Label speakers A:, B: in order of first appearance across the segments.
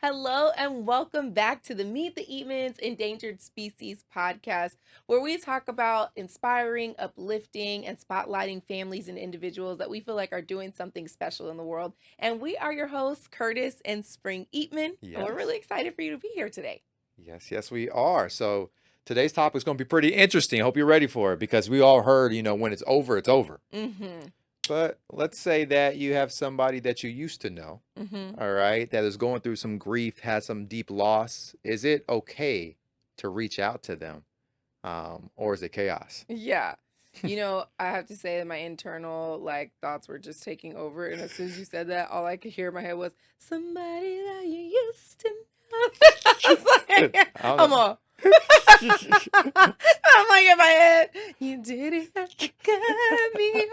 A: Hello and welcome back to the Meet the Eatmons Endangered Species Podcast, where we talk about inspiring, uplifting, and spotlighting families and individuals that we feel like are doing something special in the world. And we are your hosts, Curtis and Spring Eatman, and we're really excited for you to be here today.
B: Yes, we are. So today's topic is going to be pretty interesting. I hope you're ready for it because we all heard, when it's over, it's over.
A: Mm-hmm.
B: But let's say that you have somebody that you used to know, all right, that is going through some grief, has some deep loss. Is it okay to reach out to them, or is it chaos?
A: Yeah. I have to say that my internal thoughts were just taking over. And as soon as you said that, all I could hear in my head was somebody that you used to know. I was like, come on. I'm like in my head, you didn't have to cut me.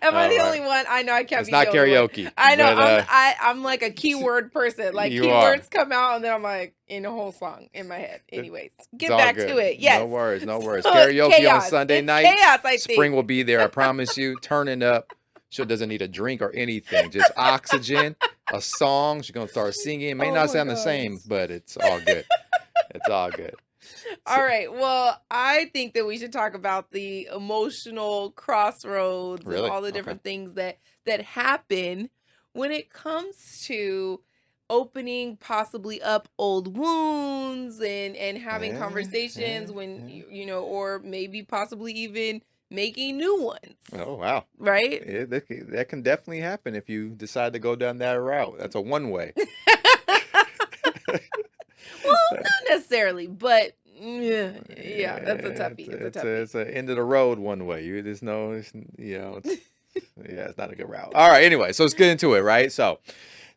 A: Am I the only one? I know I can't
B: It's
A: be
B: not
A: the only
B: karaoke.
A: one. I know.
B: But,
A: I'm like a keyword person. Like
B: you
A: keywords come out and then I'm like in a whole song in my head. Anyways, get
B: all
A: back
B: good.
A: to it. Yes.
B: No worries.
A: So,
B: Karaoke
A: chaos.
B: on Sunday
A: It's
B: night.
A: chaos, I think.
B: Spring will be there. I promise you. Turning up. She doesn't need a drink or anything. Just oxygen, a song. She's going to start singing. It may not sound the same, but it's all good. It's all good.
A: All right. Well, I think that we should talk about the emotional crossroads
B: Really?
A: and all the different things that happen when it comes to opening possibly up old wounds and having conversations when or maybe possibly even making new ones.
B: Oh, wow.
A: Right?
B: Yeah, that can definitely happen if you decide to go down that route. That's a one-way.
A: Well, not necessarily, but yeah, that's a toughie. It's a toughie.
B: It's an end of the road one way. It's not a good route. All right, anyway, so let's get into it, right? So,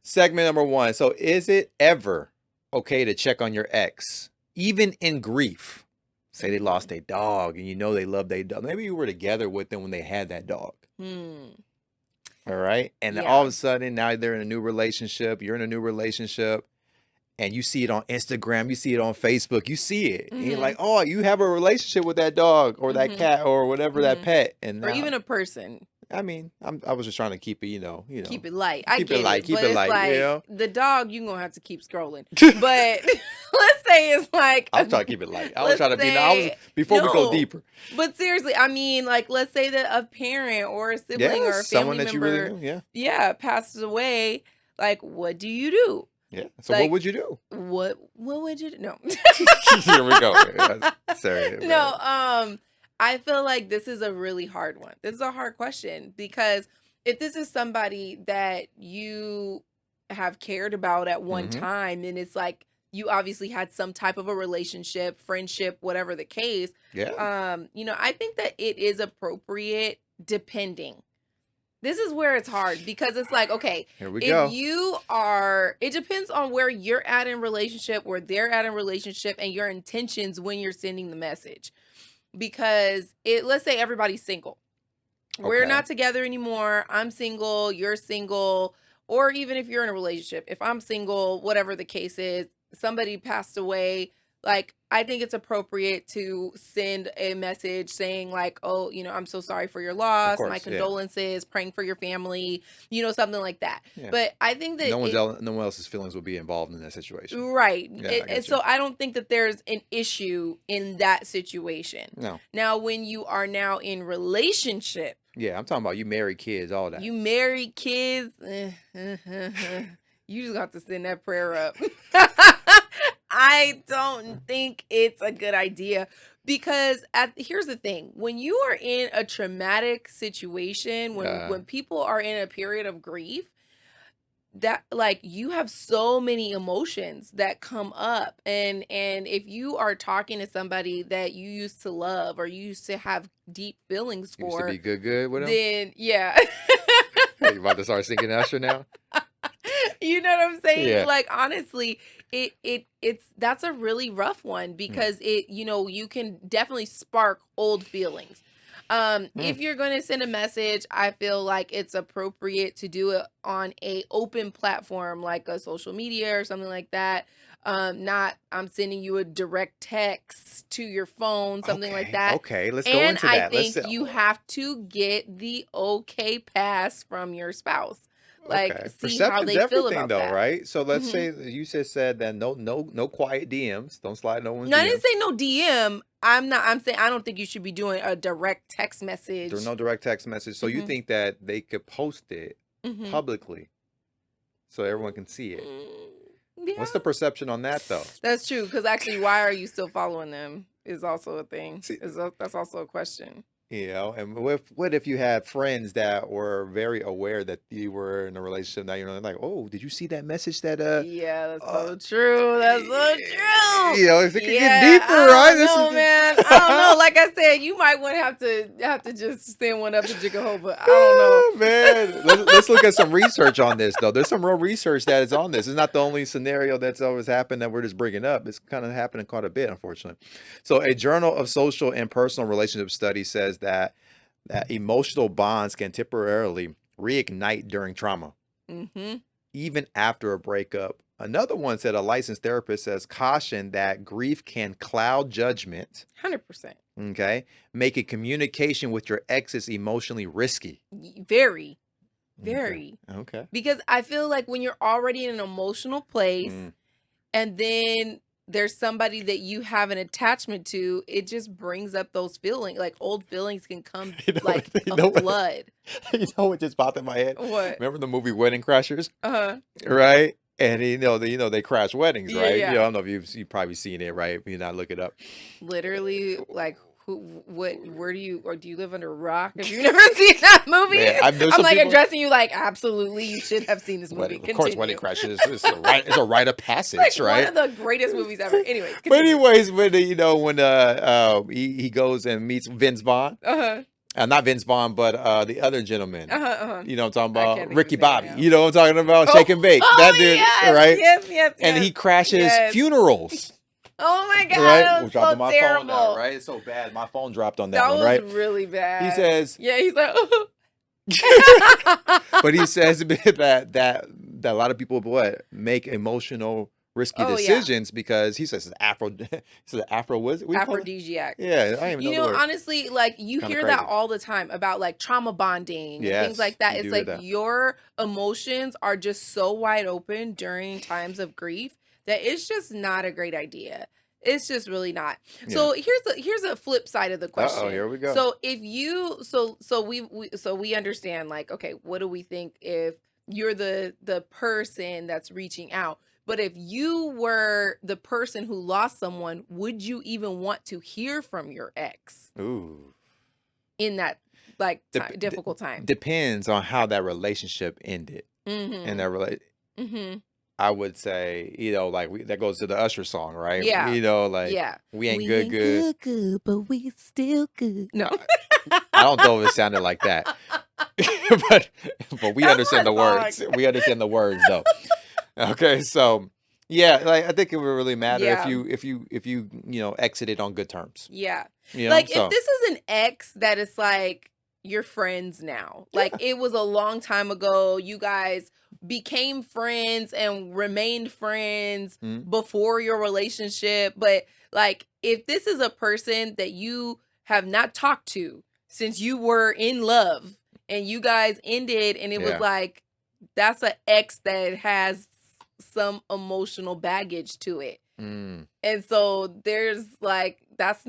B: segment number 1. So, is it ever okay to check on your ex, even in grief? Say they lost a dog and they love their dog. Maybe you were together with them when they had that dog. All right. And then all of a sudden, now they're in a new relationship. You're in a new relationship. And you see it on Instagram. You see it on Facebook. You see it. And you're like, oh, you have a relationship with that dog or that cat or whatever, that pet. And
A: or even a person.
B: I mean, I was just trying to keep it,
A: keep it light.
B: Keep it light.
A: The dog, you're going to have to keep scrolling. But let's say it's like...
B: I'm trying to keep it light. I was trying to be... before we go deeper.
A: But seriously, I mean, let's say that a parent or a sibling or a family
B: someone that
A: member...
B: you really knew,
A: passes away. What do you do?
B: Yeah. So what would you do?
A: What would you do? No.
B: Here we go. Sorry.
A: No, I feel like this is a really hard one. This is a hard question because if this is somebody that you have cared about at one time, and it's like you obviously had some type of a relationship, friendship, whatever the case.
B: Yeah.
A: I think that it is appropriate depending. This is where it's hard because it's like, okay,
B: here we go.
A: It depends on where you're at in relationship, where they're at in relationship, and your intentions when you're sending the message. Because let's say everybody's single. Okay. We're not together anymore. I'm single, you're single, or even if you're in a relationship, if I'm single, whatever the case is, somebody passed away. I think it's appropriate to send a message saying oh, I'm so sorry for your loss. My condolences, praying for your family, something like that. Yeah. But I think that
B: no one else's feelings will be involved in that situation.
A: Right. Yeah, so I don't think that there's an issue in that situation.
B: No.
A: Now, when you are now in relationship.
B: Yeah, I'm talking about you married kids, all that.
A: You married kids. You just have to send that prayer up. I don't think it's a good idea because here's the thing. When you are in a traumatic situation, when people are in a period of grief, that you have so many emotions that come up. And if you are talking to somebody that you used to love or you used to have deep feelings for.
B: Used to be good with them?
A: Then, yeah.
B: You about to start singing Usher now?
A: You know what I'm saying? Yeah. Honestly, that's a really rough one because you can definitely spark old feelings. If you're going to send a message, I feel like it's appropriate to do it on a open platform like a social media or something like that. Not I'm sending you a direct text to your phone, something like that.
B: Okay, let's go into that.
A: And I think you have to get the okay pass from your spouse. like
B: Okay.
A: see how
B: Perception's
A: they feel
B: everything
A: about
B: though,
A: that.
B: right? So let's
A: hmm
B: say that you just said that no quiet DMs. Don't slide no one's
A: No, I didn't
B: DMs.
A: say no DM. I'm saying I don't think you should be doing a direct text message.
B: There's no direct text message. So you
A: Mhm.
B: think that they could post it
A: Mhm.
B: publicly so everyone can see it.
A: Yeah.
B: What's the perception on that though?
A: That's true, because actually, why are you still following them is also a thing.
B: See-
A: That's also a question.
B: You know, and what if you had friends that were very aware that you were in a relationship? Now you're like, oh, did you see that message that
A: Yeah, that's
B: uh,
A: so true. That's so true.
B: You know, it could get deeper,
A: I
B: right?
A: don't know, man. I don't know. Like I said, you might want to have to just send one up to Jehovah. I don't know.
B: Oh, man. Let's look at some research on this, though. There's some real research that is on this. It's not the only scenario that's always happened that we're just bringing up. It's kind of happening quite a bit, unfortunately. So, a Journal of Social and Personal Relationship Study says that emotional bonds can temporarily reignite during trauma,
A: Mm-hmm.
B: even after a breakup. Another one said a licensed therapist says caution that grief can cloud judgment.
A: 100%.
B: Okay, making communication with your exes emotionally risky.
A: Very, very.
B: Okay.
A: Because I feel like when you're already in an emotional place, and then there's somebody that you have an attachment to, it just brings up those feelings. Like old feelings can come like a flood.
B: You know what just popped in my head?
A: What?
B: Remember the movie Wedding Crashers?
A: Uh-huh.
B: Right? And they crash weddings,
A: Yeah,
B: right?
A: yeah.
B: You know, I don't know if you've probably seen it, right? If you not look it up.
A: Literally, like where do you live under a rock? If you've never seen that movie,
B: Man,
A: I'm
B: some
A: like
B: people-
A: addressing you like absolutely you should have seen this movie.
B: Of course, Wedding
A: Continue.
B: Crashers is a rite of passage,
A: It's like
B: right?
A: one of the greatest movies ever. Anyways,
B: But
A: continue.
B: anyways, when he goes and meets Vince Vaughn, not Vince Vaughn, but the other gentleman. You know what I'm talking
A: I
B: about?
A: can't think of
B: Ricky
A: his name
B: Bobby.
A: now.
B: You know what I'm talking about? Shake and bake.
A: Oh,
B: That dude,
A: yes,
B: right?
A: Yes.
B: And he crashes
A: Yes.
B: funerals.
A: Oh my god,
B: Right?
A: that
B: We're
A: was
B: dropping
A: so
B: my
A: terrible.
B: phone now, right? It's so bad. My phone dropped on that,
A: That
B: one,
A: was
B: right?
A: really bad.
B: He says,
A: yeah, he's like,
B: but he says that a lot of people make emotional risky
A: Oh, yeah.
B: decisions because he says it's Afro what is it? What do you call it?
A: aphrodisiac.
B: Yeah, I don't even know
A: You
B: the
A: know,
B: word.
A: honestly, like you
B: Kinda
A: hear that
B: crazy.
A: all the time about like trauma bonding and
B: Yes,
A: things like that.
B: you
A: It's
B: do
A: like
B: hear that.
A: your emotions are just so wide open during times of grief that it's just not a great idea. It's just really not. So here's a flip side of the question.
B: Here we go.
A: So if you we understand like, okay, what do we think if you're the person that's reaching out? But if you were the person who lost someone, would you even want to hear from your ex
B: Ooh.
A: in that like
B: Dep-
A: difficult time?
B: Depends on how that relationship ended.
A: Mm-hmm.
B: And that
A: Mm-hmm.
B: I would say, like that goes to the Usher song, right?
A: Yeah.
B: Like
A: Yeah.
B: we ain't good,
A: but we still good. No.
B: I don't know if it sounded like that, but we
A: That's
B: understand
A: my
B: the words.
A: song.
B: We understand the words, though. Okay, so yeah, like I think it would really matter
A: Yeah.
B: if you exited on good terms.
A: Yeah.
B: You know,
A: Like
B: so
A: if this is an ex that is like you're friends now. Like it was a long time ago. You guys became friends and remained friends
B: Mhm.
A: before your relationship. But like if this is a person that you have not talked to since you were in love and you guys ended and it was
B: Yeah.
A: like that's an ex that has some emotional baggage to it.
B: Mm,
A: And so there's like that's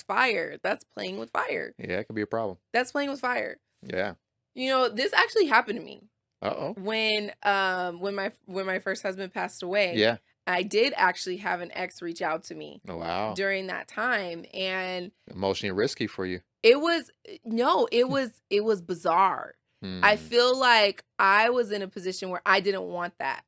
A: fire. That's playing with fire.
B: yeah, it could be a problem.
A: That's playing with fire.
B: Yeah.
A: You know, this actually happened to me
B: Uh-oh.
A: when my first husband passed away.
B: Yeah.
A: I did actually have an ex reach out to me
B: Oh, wow.
A: during that time, and
B: Emotionally risky for you.
A: it was bizarre. I
B: Mm,
A: feel like I was in a position where I didn't want that.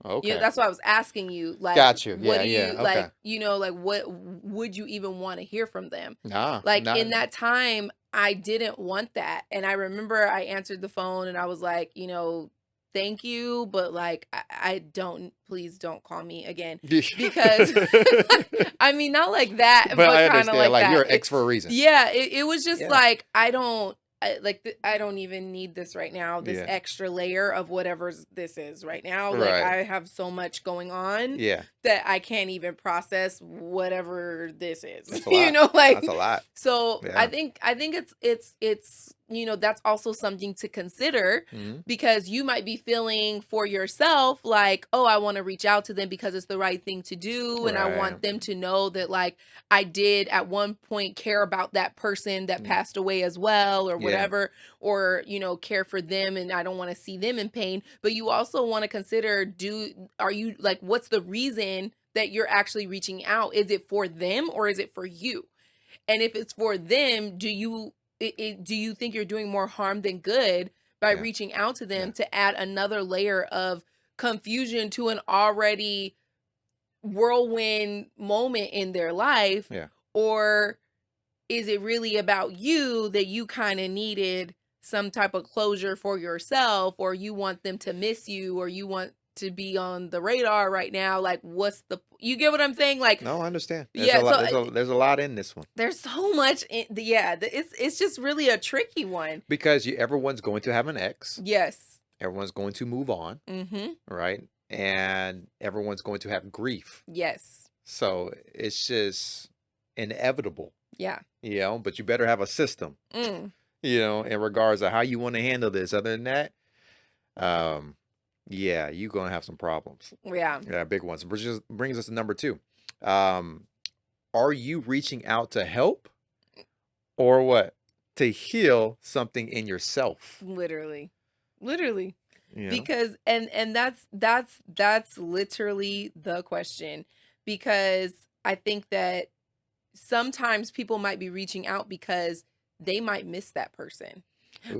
B: okay.
A: You know, that's why I was asking you, like,
B: Got you.
A: what
B: Yeah,
A: do you
B: yeah, okay.
A: like? You know, like, what would you even want to hear from them?
B: Nah.
A: Like
B: nah.
A: in that time, I didn't want that, and I remember I answered the phone and I was like, you know, thank you, but like, I don't. Please don't call me again because I mean, not like that,
B: but
A: but
B: I
A: kind of
B: understand.
A: like that.
B: You're an ex for a reason.
A: Yeah, it was just
B: Yeah.
A: like I don't even need this right now. This
B: Yeah.
A: extra layer of whatever this is right now. Like
B: Right.
A: I have so much going on
B: Yeah.
A: that I can't even process whatever this is.
B: That's a
A: You
B: lot.
A: know, like
B: That's a lot.
A: so
B: Yeah.
A: I think it's that's also something to consider,
B: Mhm.
A: because you might be feeling for yourself like, oh, I want to reach out to them because it's the right thing to do. And I
B: Right.
A: want them to know that, like, I did at one point care about that person that
B: Mm.
A: passed away as well, or
B: Yeah.
A: whatever, or, care for them, and I don't want to see them in pain. But you also want to consider, are you, like, what's the reason that you're actually reaching out? Is it for them or is it for you? And if it's for them, do you think you're doing more harm than good by
B: Yeah.
A: reaching out to them
B: Yeah.
A: to add another layer of confusion to an already whirlwind moment in their life?
B: Yeah.
A: Or is it really about you, that you kind of needed some type of closure for yourself, or you want them to miss you, or you want to be on the radar right now? Like, you get what I'm saying? Like,
B: No, I understand. There's
A: yeah,
B: a lot.
A: so
B: There's a lot in this one
A: there's so much it's just really a tricky one.
B: because everyone's going to have an ex.
A: Yes.
B: Everyone's going to move on,
A: Mm-hmm.
B: right? And everyone's going to have grief.
A: Yes.
B: So it's just inevitable,
A: Yeah.
B: but you better have a system,
A: Mm.
B: in regards to how you want to handle this. Other than that, yeah, you're going to have some problems.
A: Yeah.
B: Yeah, big ones. Which just brings us to number 2. Are you reaching out to help or what? To heal something in yourself?
A: Literally.
B: You know?
A: Because and that's literally the question, because I think that sometimes people might be reaching out because they might miss that person.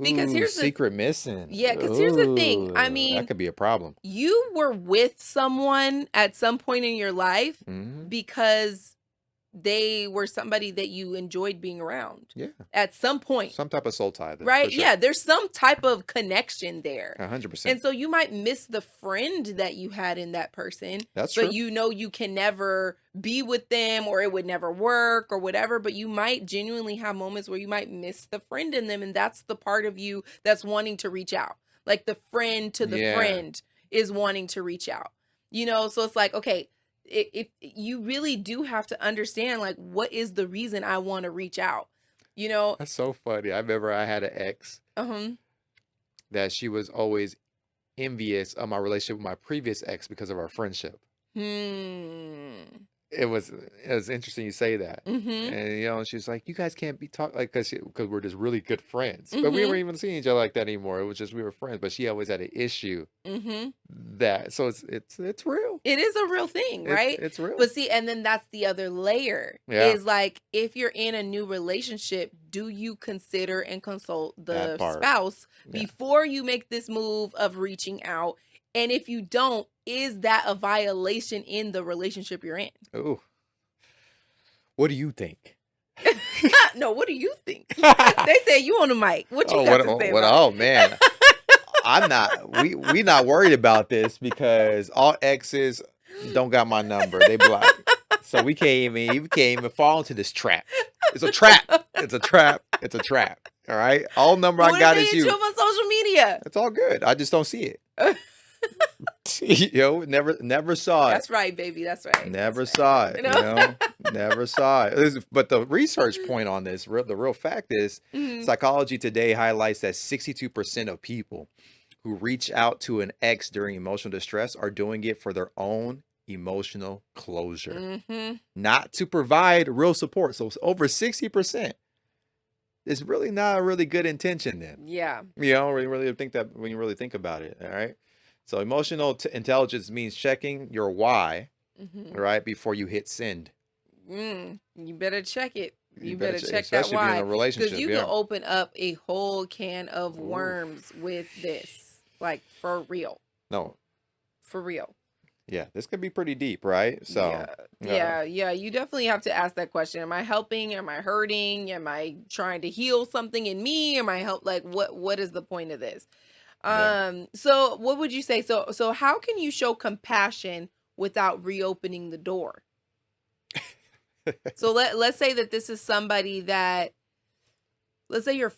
A: Because
B: Ooh,
A: here's the
B: secret missing.
A: because here's the thing. I
B: Ooh,
A: mean,
B: that could be a problem.
A: you were with someone at some point in your life
B: Hmm.
A: because they were somebody that you enjoyed being around
B: Yeah,
A: at some point,
B: some type of soul tie, there,
A: right?
B: for sure.
A: Yeah, there's some type of connection there.
B: 100%.
A: And so you might miss the friend that you had in that person,
B: That's
A: but
B: true.
A: you can never be with them, or it would never work or whatever. But you might genuinely have moments where you might miss the friend in them. And that's the part of you that's wanting to reach out. Like, the friend to the
B: Yeah.
A: friend is wanting to reach out, so it's like, okay, if you really do have to understand, like, what is the reason I want to reach out,
B: That's so funny. I remember I had an ex
A: uh-huh.
B: that she was always envious of my relationship with my previous ex because of our friendship. It was interesting you say that.
A: Mm-hmm.
B: And she's like, you guys can't be talking, like, because we're just really good friends. But we
A: Mhm.
B: weren't even seeing each other like that anymore. It was just we were friends. But she always had an issue
A: Mm-hmm.
B: that. So it's real.
A: It is a real thing, right?
B: It's real.
A: But see, and then that's the other layer,
B: Yeah.
A: is like, if you're in a new relationship, do you consider and consult the
B: That part.
A: spouse
B: Yeah.
A: before you make this move of reaching out? And if you don't, is that a violation in the relationship you're in?
B: Ooh. What do you think?
A: No, what do you think? They say you on the mic. What you got to say about
B: Oh man. I'm not. We not worried about this because all exes don't got my number. They block. So we can't even fall into this trap. It's a trap. It's a trap. It's a trap. All right. All number
A: What
B: I got
A: if
B: is
A: they
B: you.
A: hit you up on social media?
B: It's all good. I just don't see it. Never saw it.
A: That's right, baby. That's right.
B: Never
A: That's
B: saw
A: right.
B: it. Never saw it. But the research point on this, the real fact is,
A: Mhm.
B: Psychology Today highlights that 62% of people who reach out to an ex during emotional distress are doing it for their own emotional closure,
A: Mhm.
B: not to provide real support. So it's over 60%. It's really not a really good intention then.
A: Yeah.
B: When you really think that, when you really think about it. All right. So emotional intelligence means checking your why,
A: Mhm.
B: right, before you hit send.
A: You better check it. You
B: better
A: better
B: check-
A: check that
B: especially if you're in
A: why,
B: a relationship,
A: because you
B: yeah.
A: can open up a whole can of
B: Oof.
A: worms with this. Like, for real.
B: No.
A: For real.
B: Yeah. This could be pretty deep, right? So
A: Yeah. You definitely have to ask that question. Am I helping? Am I hurting? Am I trying to heal something in me? Am I like, what is the point of this?
B: Yeah.
A: So what would you say? So how can you show compassion without reopening the door? So let's say that this is somebody that, let's say your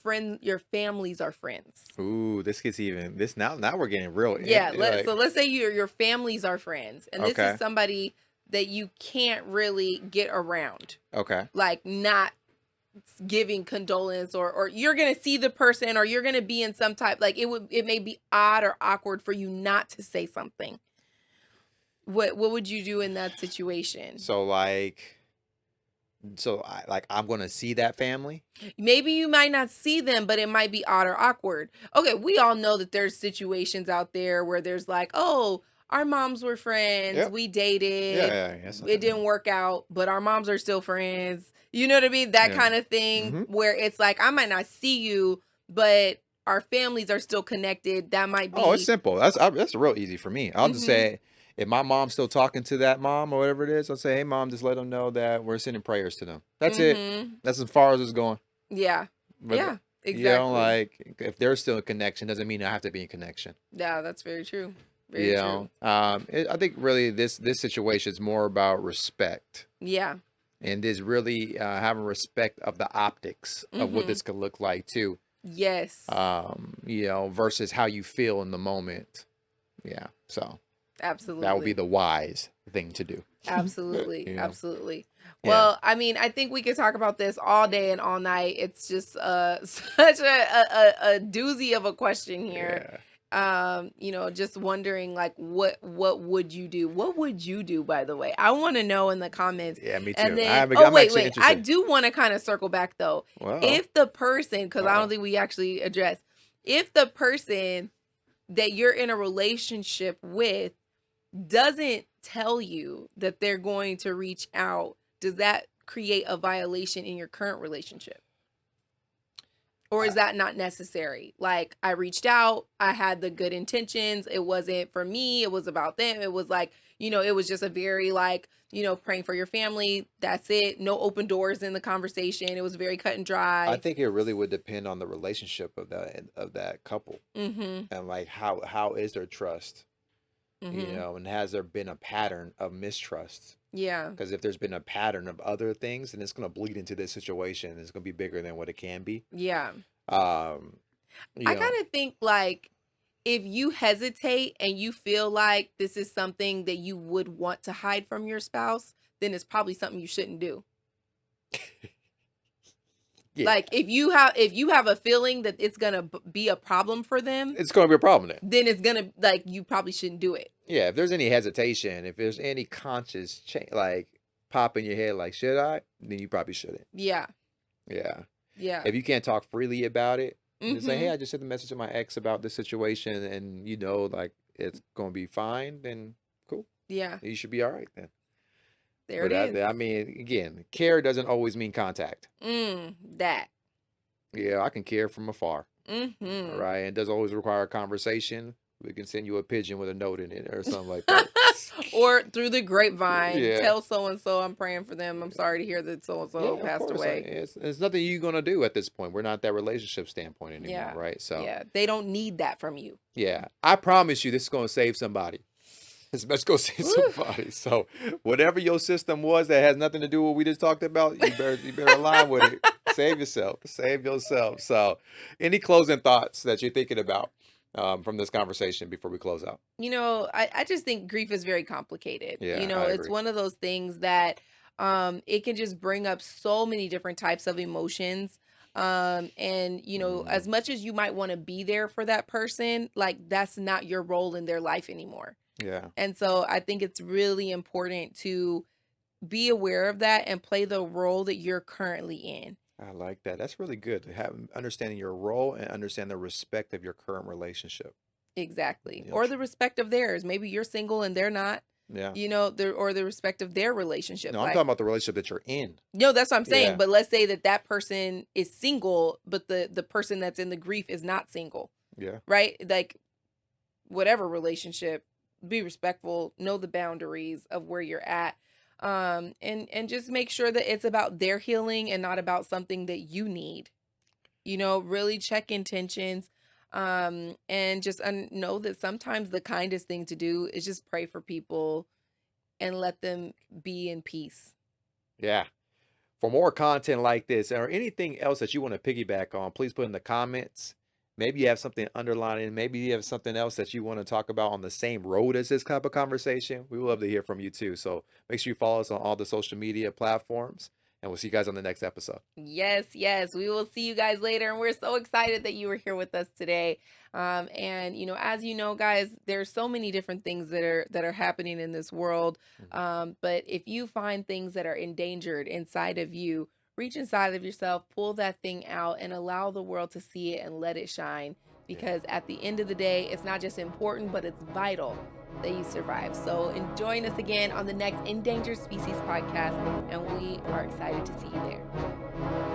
A: families are friends.
B: Ooh, this gets even this now we're getting real.
A: Yeah,
B: like,
A: so let's say your families are friends, and this
B: Okay.
A: is somebody that you can't really get around.
B: okay.
A: Like, not giving condolence, or you're gonna see the person, or you're gonna be in some type, like it may be odd or awkward for you not to say something. What would you do in that situation?
B: So I'm gonna see that family.
A: Maybe you might not see them, but it might be odd or awkward. Okay, we all know that there's situations out there where there's like, oh, our moms were friends,
B: Yep.
A: we dated,
B: Yeah.
A: it didn't work out, but our moms are still friends. You know what I mean? That
B: Yeah.
A: kind of thing,
B: Mhm.
A: where it's like, I might not see you, but our families are still connected. That might be.
B: Oh, it's simple. That's real easy for me. I'll just say, if my mom's still talking to that mom or whatever it is, I'll say, hey, mom, just let them know that we're sending prayers to them. That's it. That's as far as it's going.
A: Yeah.
B: But,
A: Yeah,
B: you know,
A: exactly.
B: like, if there's still a connection, doesn't mean I have to be in connection.
A: Yeah, that's very true. Very
B: You
A: true.
B: know, I think really this situation is more about respect,
A: Yeah.
B: and is really having respect of the optics of what this could look like too.
A: Yes.
B: You know, versus how you feel in the moment. Yeah. So
A: Absolutely.
B: that would be the wise thing to do.
A: Absolutely.
B: You know?
A: Absolutely.
B: Yeah.
A: Well, I mean, I think we could talk about this all day and all night. It's just such a doozy of a question here.
B: Yeah.
A: You know, just wondering, like, what would you do? What would you do, by the way? I want to know in the comments.
B: Yeah, me too.
A: And then,
B: I'm
A: wait,
B: actually
A: I
B: interested.
A: do want to kind of circle back though.
B: Well,
A: If the person, because I
B: Uh-oh.
A: don't think we actually addressed, if the person that you're in a relationship with doesn't tell you that they're going to reach out, does that create a violation in your current relationship? Or is that not necessary? Like, I reached out, I had the good intentions, it wasn't for me, it was about them. It was like, you know, it was just a very, like, you know, praying for your family, that's it. No open doors in the conversation. It was very cut and dry.
B: I think it really would depend on the relationship of that couple,
A: Mm-hmm.
B: and like how is their trust, you know, and has there been a pattern of mistrust?
A: Yeah.
B: Because if there's been a pattern of other things, then it's going to bleed into this situation. It's going to be bigger than what it can be.
A: Yeah.
B: You
A: I
B: know,
A: kind of think, like, if you hesitate and you feel like this is something that you would want to hide from your spouse, then it's probably something you shouldn't do.
B: Yeah.
A: Like, if you have a feeling that it's gonna be a problem for them,
B: it's going to be a problem
A: then it's gonna, like, you probably shouldn't do it.
B: Yeah, if there's any hesitation, if there's any conscious change, like pop in your head, like, should I? Then you probably shouldn't.
A: Yeah.
B: Yeah.
A: Yeah.
B: If you can't talk freely about it, just say,
A: Mhm.
B: hey, I just sent a message to my ex about this situation, and you know, like, it's going to be fine, then cool.
A: Yeah.
B: You should be all right then.
A: There
B: But
A: it is.
B: I mean, again, care doesn't always mean contact.
A: That.
B: Yeah, I can care from afar.
A: Mm-hmm.
B: All right. And it does always require a conversation. We can send you a pigeon with a note in it or something like that.
A: Or through the grapevine,
B: Yeah.
A: tell so and so I'm praying for them. I'm sorry to hear that so and so
B: Yeah, of
A: passed
B: course.
A: away.
B: It's nothing you're gonna do at this point. We're not that relationship standpoint anymore,
A: Yeah.
B: right? So
A: Yeah, they don't need that from you.
B: yeah, I promise you, this is gonna save somebody. Let's go save
A: Woo.
B: somebody. So whatever your system was that has nothing to do with what we just talked about, you better align with it. Save yourself. Save yourself. So, any closing thoughts that you're thinking about from this conversation before we close out?
A: You know, I just think grief is very complicated.
B: Yeah,
A: You know,
B: I
A: it's
B: agree.
A: one of those things that it can just bring up so many different types of emotions. And you know, as much as you might want to be there for that person, like, that's not your role in their life anymore.
B: Yeah.
A: And so I think it's really important to be aware of that and play the role that you're currently in.
B: I like that. That's really good to have understanding your role and understand the respect of your current relationship.
A: Exactly.
B: Yeah,
A: Or the respect of theirs. Maybe you're single and they're not,
B: Yeah.
A: you know, or the respect of their relationship.
B: No, I'm
A: Like,
B: talking about the relationship that you're in.
A: no, that's what I'm saying.
B: Yeah.
A: But let's say that person is single, but the person that's in the grief is not single,
B: Yeah.
A: right? Like, whatever relationship, be respectful, know the boundaries of where you're at. And just make sure that it's about their healing and not about something that you need. You know, really check intentions. And just know that sometimes the kindest thing to do is just pray for people and let them be in peace.
B: Yeah. For more content like this or anything else that you want to piggyback on, please put in the comments. Maybe you have something underlining. Maybe you have something else that you want to talk about on the same road as this type of conversation. We would love to hear from you too. So make sure you follow us on all the social media platforms. And we'll see you guys on the next episode.
A: Yes, yes. We will see you guys later. And we're so excited that you were here with us today. And as you know, guys, there's so many different things that are happening in this world. But if you find things that are endangered inside of you, reach inside of yourself, pull that thing out, and allow the world to see it and let it shine. Because at the end of the day, it's not just important, but it's vital that you survive. So join us again on the next Endangered Species podcast, and we are excited to see you there.